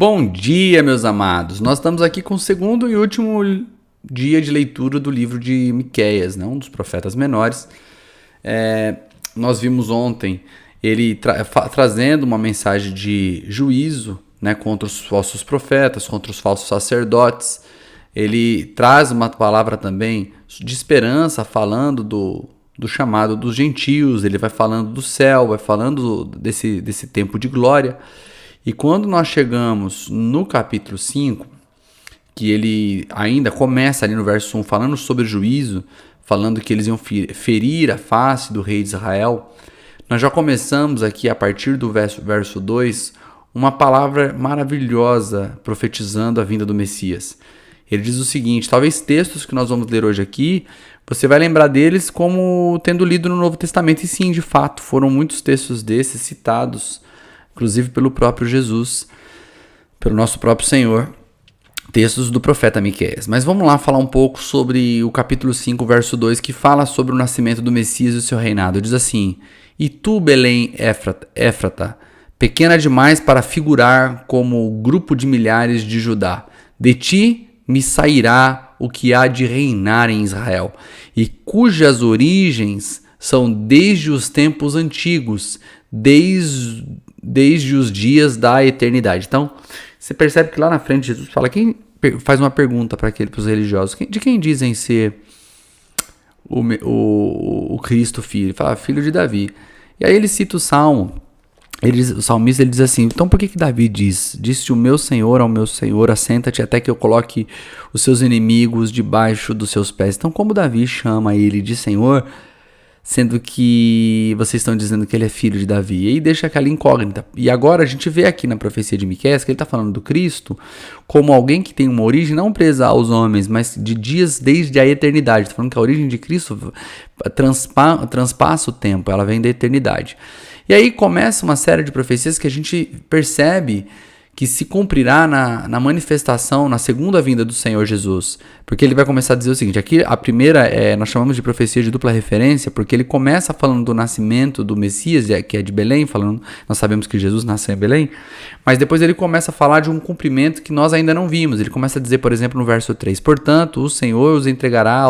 Bom dia, meus amados. Nós estamos aqui com o segundo e último dia de leitura do livro de Miqueias, né? Um dos profetas menores. Nós vimos ontem ele trazendo uma mensagem de juízo, né, contra os falsos profetas, contra os falsos sacerdotes. Ele traz uma palavra também de esperança, falando do chamado dos gentios. Ele vai falando do céu, vai falando desse tempo de glória. E quando nós chegamos no capítulo 5, que ele ainda começa ali no verso 1 falando sobre juízo, falando que eles iam ferir a face do rei de Israel, nós já começamos aqui a partir do verso 2 uma palavra maravilhosa profetizando a vinda do Messias. Ele diz o seguinte: talvez textos que nós vamos ler hoje aqui, você vai lembrar deles como tendo lido no Novo Testamento, e sim, de fato, foram muitos textos desses citados inclusive pelo próprio Jesus, pelo nosso próprio Senhor, textos do profeta Miqueias. Mas vamos lá falar um pouco sobre o capítulo 5, verso 2, que fala sobre o nascimento do Messias e o seu reinado. Diz assim: E tu, Belém Éfrata, pequena demais para figurar como o grupo de milhares de Judá, de ti me sairá o que há de reinar em Israel, e cujas origens são desde os tempos antigos, desde os dias da eternidade. Então, você percebe que lá na frente Jesus faz uma pergunta para os religiosos: de quem dizem ser o Cristo filho? Ele fala: filho de Davi. E aí ele cita o Salmo. O salmista diz assim: então por que Davi disse o meu Senhor ao meu Senhor, assenta-te até que eu coloque os seus inimigos debaixo dos seus pés? Então, como Davi chama ele de Senhor, sendo que vocês estão dizendo que ele é filho de Davi? E aí deixa aquela incógnita. E agora a gente vê aqui na profecia de Miqueias que ele está falando do Cristo como alguém que tem uma origem não presa aos homens, mas de dias desde a eternidade. Está falando que a origem de Cristo transpassa o tempo, ela vem da eternidade. E aí começa uma série de profecias que a gente percebe que se cumprirá na manifestação, na segunda vinda do Senhor Jesus. Porque ele vai começar a dizer o seguinte: aqui a primeira nós chamamos de profecia de dupla referência, porque ele começa falando do nascimento do Messias, que é de Belém, nós sabemos que Jesus nasceu em Belém, mas depois ele começa a falar de um cumprimento que nós ainda não vimos. Ele começa a dizer, por exemplo, no verso 3, portanto, o Senhor os entregará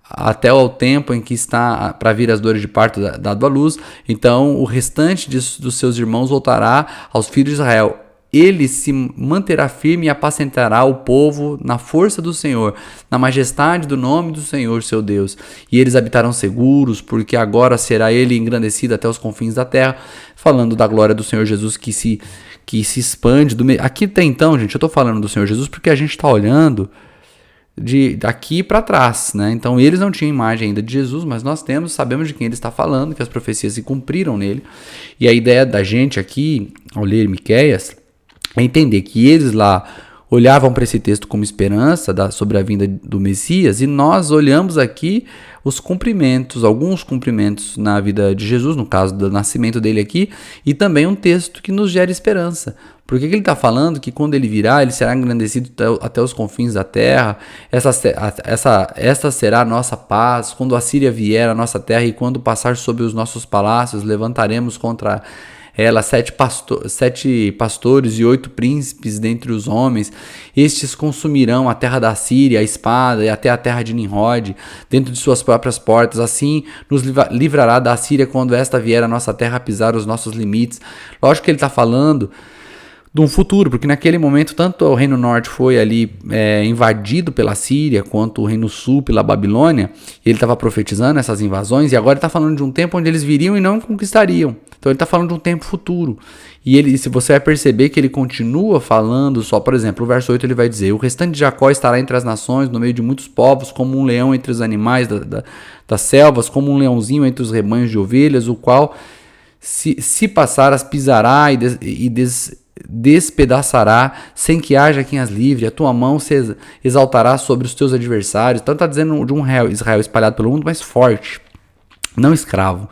até ao tempo em que está para vir as dores de parto dado à luz. Então o restante dos seus irmãos voltará aos filhos de Israel. Ele se manterá firme e apacentará o povo na força do Senhor, na majestade do nome do Senhor, seu Deus. E eles habitarão seguros, porque agora será ele engrandecido até os confins da terra. Falando da glória do Senhor Jesus que se expande. Aqui até então, gente, eu estou falando do Senhor Jesus porque a gente está olhando daqui para trás, né? Então eles não tinham imagem ainda de Jesus, mas nós sabemos de quem ele está falando, que as profecias se cumpriram nele. E a ideia da gente aqui, ao ler Miqueias, é entender que eles lá olhavam para esse texto como esperança sobre a vinda do Messias, e nós olhamos aqui os cumprimentos, alguns cumprimentos na vida de Jesus, no caso do nascimento dele aqui, e também um texto que nos gera esperança. Porque ele está falando que quando ele virá, ele será engrandecido até os confins da terra. Esta será a nossa paz. Quando a Síria vier à nossa terra e quando passar sobre os nossos palácios, levantaremos contra ela 7 pastores e 8 príncipes dentre os homens. Estes consumirão a terra da Síria, a espada, e até a terra de Nimrod, dentro de suas próprias portas. Assim nos livrará da Síria quando esta vier à nossa terra a pisar os nossos limites. Lógico que ele está falando de um futuro, porque naquele momento tanto o reino norte foi ali invadido pela Síria, quanto o reino sul pela Babilônia. Ele estava profetizando essas invasões, e agora ele está falando de um tempo onde eles viriam e não conquistariam. Então ele está falando de um tempo futuro. E se você vai perceber que ele continua falando só, por exemplo, o verso 8 ele vai dizer: o restante de Jacó estará entre as nações, no meio de muitos povos, como um leão entre os animais das selvas, como um leãozinho entre os rebanhos de ovelhas, o qual se passar as pisará e despedaçará, sem que haja quem as livre. A tua mão se exaltará sobre os teus adversários. Então está dizendo de um Israel espalhado pelo mundo, mas forte, não escravo.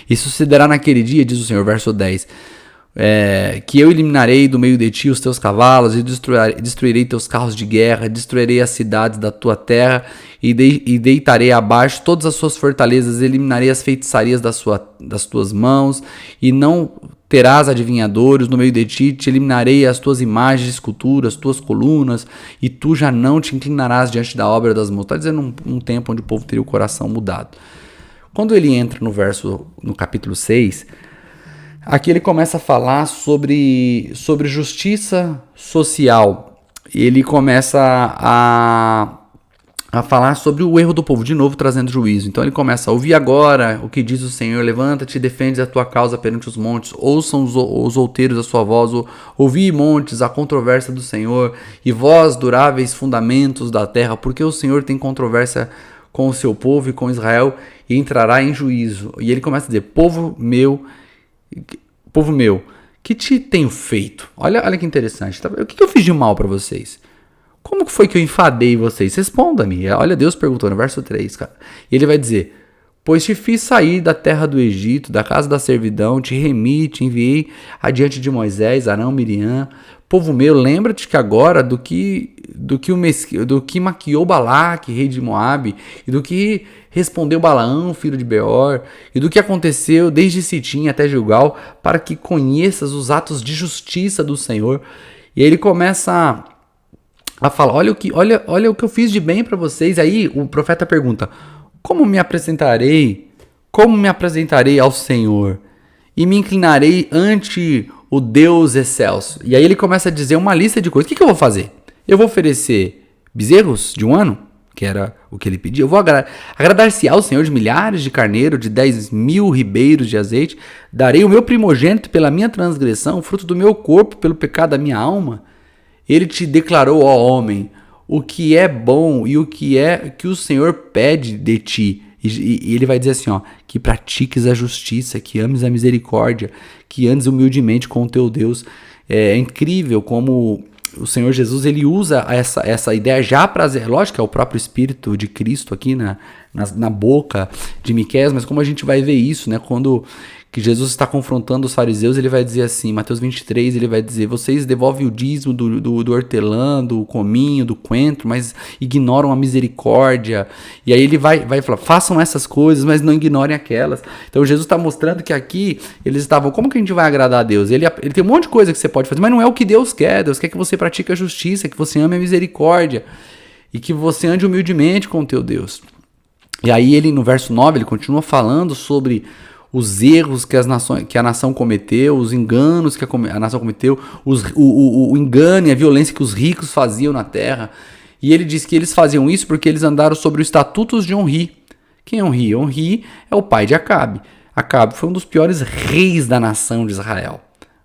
Isso sucederá naquele dia, diz o Senhor, verso 10, que eu eliminarei do meio de ti os teus cavalos e destruirei teus carros de guerra, destruirei as cidades da tua terra e deitarei abaixo todas as suas fortalezas, eliminarei as feitiçarias das tuas mãos e não terás adivinhadores no meio de ti, te eliminarei as tuas imagens, esculturas, tuas colunas, e tu já não te inclinarás diante da obra das mãos. Está dizendo um tempo onde o povo teria o coração mudado. Quando ele entra no capítulo 6, aqui ele começa a falar sobre justiça social. Ele começa a falar sobre o erro do povo, de novo trazendo juízo. Então ele começa: ouvi agora o que diz o Senhor, levanta-te e defende a tua causa perante os montes, ouçam os outeiros a sua voz, ouvi montes a controvérsia do Senhor, e vós duráveis fundamentos da terra, porque o Senhor tem controvérsia com o seu povo e com Israel, e entrará em juízo. E ele começa a dizer: povo meu, que te tenho feito? Olha que interessante, tá? O que eu fiz de mal para vocês? Como que foi que eu enfadei vocês? Responda-me. Olha, Deus perguntou no verso 3, cara. E ele vai dizer: pois te fiz sair da terra do Egito, da casa da servidão, te remi, te enviei adiante de Moisés, Arão, Miriam. Povo meu, lembra-te que agora do que maquiou Balaque, rei de Moabe, e do que respondeu Balaão, filho de Beor, e do que aconteceu desde Sitim até Gilgal, para que conheças os atos de justiça do Senhor. E aí ele começa a falar: olha o que eu fiz de bem para vocês. Aí o profeta pergunta: como me apresentarei ao Senhor e me inclinarei ante o Deus excelso? E aí ele começa a dizer uma lista de coisas. O que eu vou fazer? Eu vou oferecer bezerros de 1 ano, que era o que ele pedia. Eu vou agradar-se ao Senhor de milhares de carneiro, de 10.000 ribeiros de azeite. Darei o meu primogênito pela minha transgressão, o fruto do meu corpo pelo pecado da minha alma. Ele te declarou, ó homem, o que é bom e o que é que o Senhor pede de ti. E ele vai dizer assim, ó: que pratiques a justiça, que ames a misericórdia, que andes humildemente com o teu Deus. É incrível como o Senhor Jesus, ele usa essa ideia já prazer. Lógico que é o próprio Espírito de Cristo aqui na boca de Miqueias, mas como a gente vai ver isso, né? Quando que Jesus está confrontando os fariseus, ele vai dizer assim, Mateus 23, ele vai dizer: vocês devolvem o dízimo do hortelã, do cominho, do coentro, mas ignoram a misericórdia. E aí ele vai falar: façam essas coisas, mas não ignorem aquelas. Então Jesus está mostrando que aqui eles estavam: como que a gente vai agradar a Deus? Ele tem um monte de coisa que você pode fazer, mas não é o que Deus quer. Deus quer que você pratique a justiça, que você ame a misericórdia e que você ande humildemente com o teu Deus. E aí ele, no verso 9, ele continua falando sobre os erros que a nação cometeu, os enganos que a nação cometeu, o engano e a violência que os ricos faziam na terra. E ele diz que eles faziam isso porque eles andaram sobre os estatutos de Onri. Quem é Onri? Onri é o pai de Acabe. Acabe foi um dos piores reis da nação de Israel.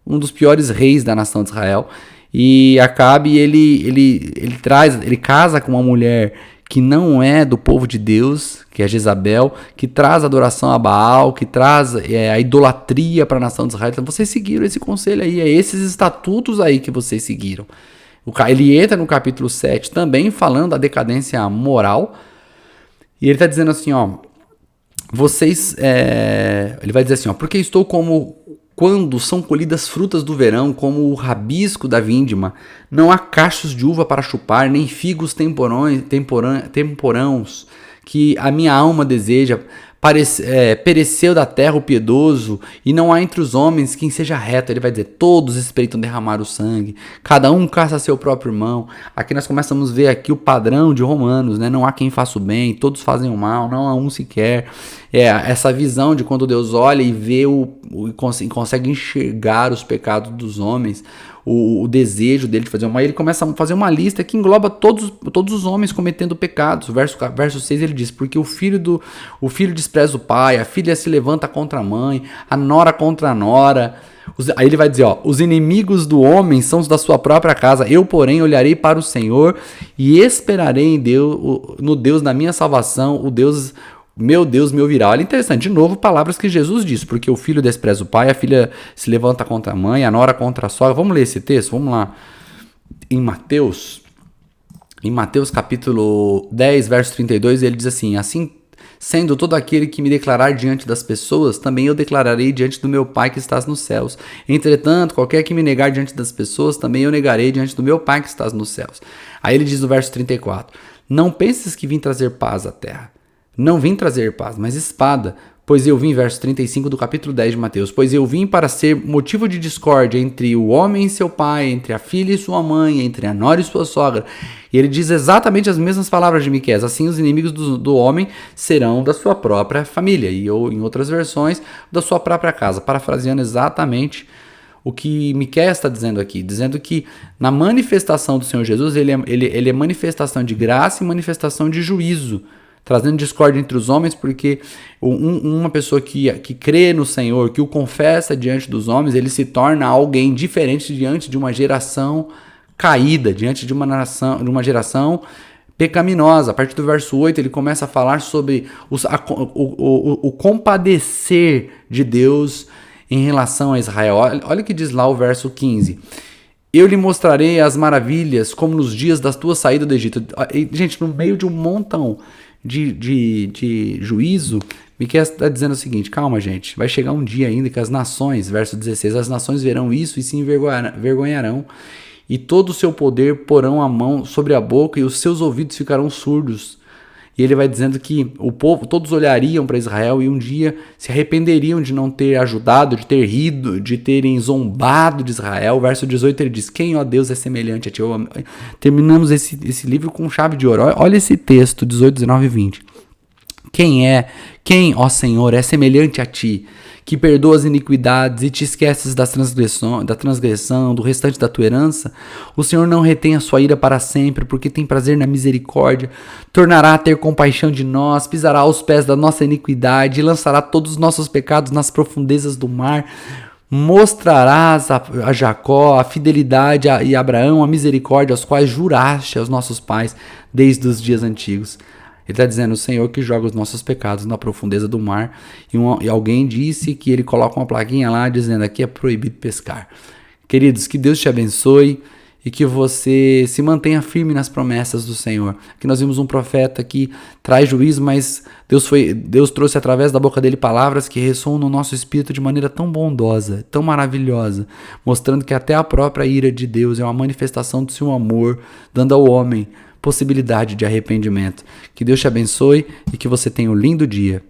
Um dos piores reis da nação de Israel. E Acabe, ele casa com uma mulher que não é do povo de Deus, que é Jezabel, que traz adoração a Baal, que traz a idolatria para a nação de Israel. Então vocês seguiram esse conselho aí, é esses estatutos aí que vocês seguiram. Ele entra no capítulo 7 também falando da decadência moral, e ele está dizendo assim, ó, ele vai dizer assim, ó: porque estou como quando são colhidas frutas do verão, como o rabisco da vindima, não há cachos de uva para chupar, nem figos temporãos, que a minha alma deseja. Pereceu da terra o piedoso, e não há entre os homens quem seja reto. Ele vai dizer: todos espreitam derramar o sangue, cada um caça seu próprio irmão. Aqui nós começamos a ver aqui o padrão de Romanos, né? Não há quem faça o bem, todos fazem o mal, não há um sequer. Essa visão de quando Deus olha e vê e consegue enxergar os pecados dos homens, o desejo dele de fazer o mal. Ele começa a fazer uma lista que engloba todos os homens cometendo pecados. Verso 6 ele diz: porque o filho despreza o pai, a filha se levanta contra a mãe, a nora contra a nora. Aí ele vai dizer, ó: os inimigos do homem são os da sua própria casa. Eu, porém, olharei para o Senhor e esperarei em Deus, no Deus da minha salvação. Meu Deus me ouvirá. Olha, interessante, de novo, palavras que Jesus disse: porque o filho despreza o pai, a filha se levanta contra a mãe, a nora contra a sogra. Vamos ler esse texto? Vamos lá. Em Mateus capítulo 10, verso 32, ele diz assim: assim sendo todo aquele que me declarar diante das pessoas, também eu declararei diante do meu Pai que estás nos céus. Entretanto, qualquer que me negar diante das pessoas, também eu negarei diante do meu Pai que estás nos céus. Aí ele diz no verso 34, não penses que vim trazer paz à terra. Não vim trazer paz, mas espada, Pois eu vim, verso 35 do capítulo 10 de Mateus, pois eu vim para ser motivo de discórdia entre o homem e seu pai, entre a filha e sua mãe, entre a nora e sua sogra. E ele diz exatamente as mesmas palavras de Miqueias, assim os inimigos do homem serão da sua própria família, ou em outras versões, da sua própria casa, parafraseando exatamente o que Miqueias está dizendo aqui, dizendo que na manifestação do Senhor Jesus, ele é manifestação de graça e manifestação de juízo, trazendo discórdia entre os homens, porque uma pessoa que crê no Senhor, que o confessa diante dos homens, ele se torna alguém diferente diante de uma geração caída, diante de uma geração pecaminosa. A partir do verso 8, ele começa a falar sobre o compadecer de Deus em relação a Israel. Olha o que diz lá o verso 15. Eu lhe mostrarei as maravilhas como nos dias da tua saída do Egito. Gente, no meio de um montão de juízo, Miqueias está dizendo o seguinte: calma, gente, vai chegar um dia ainda que as nações, verso 16, as nações verão isso e se envergonharão, e todo o seu poder porão a mão sobre a boca e os seus ouvidos ficarão surdos. E ele vai dizendo que o povo, todos olhariam para Israel e um dia se arrependeriam de não ter ajudado, de ter rido, de terem zombado de Israel. O verso 18 ele diz: quem, ó Deus, é semelhante a ti? Terminamos esse livro com chave de ouro. Olha esse texto, 18, 19 e 20. Quem, ó Senhor, é semelhante a ti, que perdoa as iniquidades e te esqueces da transgressão, do restante da tua herança? O Senhor não retém a sua ira para sempre, porque tem prazer na misericórdia. Tornará a ter compaixão de nós, pisará aos pés da nossa iniquidade e lançará todos os nossos pecados nas profundezas do mar. Mostrarás a Jacó a fidelidade e a Abraão a misericórdia, aos quais juraste aos nossos pais desde os dias antigos. Ele está dizendo: o Senhor que joga os nossos pecados na profundeza do mar. E alguém disse que ele coloca uma plaquinha lá dizendo: aqui é proibido pescar. Queridos, que Deus te abençoe e que você se mantenha firme nas promessas do Senhor. Aqui nós vimos um profeta que traz juízo, mas Deus trouxe através da boca dele palavras que ressoam no nosso espírito de maneira tão bondosa, tão maravilhosa, mostrando que até a própria ira de Deus é uma manifestação do seu amor, dando ao homem possibilidade de arrependimento. Que Deus te abençoe e que você tenha um lindo dia.